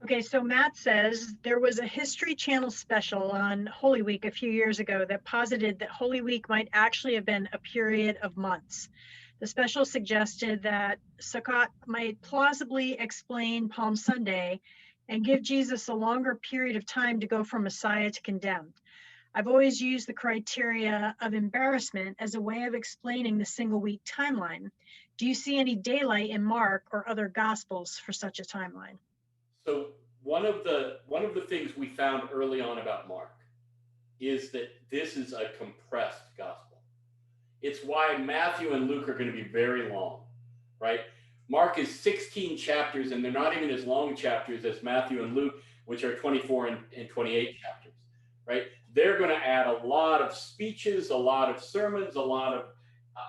Okay, so Matt says there was a History Channel special on Holy Week a few years ago that posited that Holy Week might actually have been a period of months. The special suggested that Sukkot might plausibly explain Palm Sunday and give Jesus a longer period of time to go from Messiah to condemned. I've always used the criteria of embarrassment as a way of explaining the single week timeline. Do you see any daylight in Mark or other gospels for such a timeline? So one of the things we found early on about Mark is that this is a compressed gospel. It's why Matthew and Luke are going to be very long, right? Mark is 16 chapters, and they're not even as long chapters as Matthew and Luke, which are 24 and 28 chapters, right? They're going to add a lot of speeches, a lot of sermons, a lot of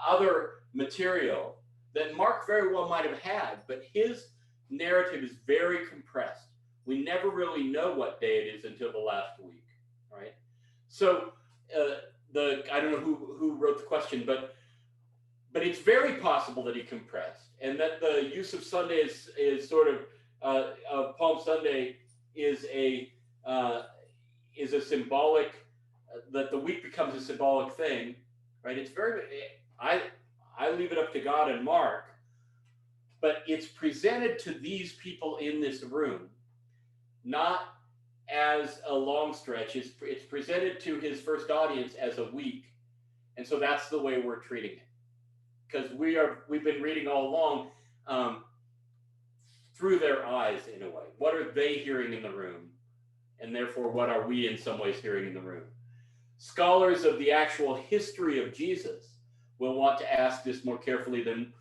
other material that Mark very well might have had, but his narrative is very compressed. We never really know what day it is until the last week, right? So I don't know who wrote the question, but it's very possible that he compressed, and that the use of Sunday is sort of Palm Sunday is a symbolic that the week becomes a symbolic thing, right? It's very I leave it up to God and Mark, but it's presented to these people in this room not as a long stretch. It's presented to his first audience as a week, and so that's the way we're treating it, because we've been reading all along through their eyes in a way. What are they hearing in the room, and therefore what are we in some ways hearing in the room? Scholars of the actual history of Jesus will want to ask this more carefully than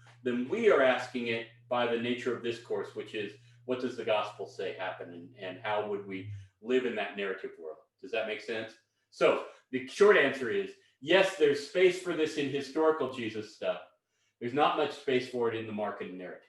we are asking it by the nature of this course, which is, what does the gospel say happened, and how would we live in that narrative world? Does that make sense? So the short answer is yes, there's space for this in historical Jesus stuff. There's not much space for it in the Markan narrative.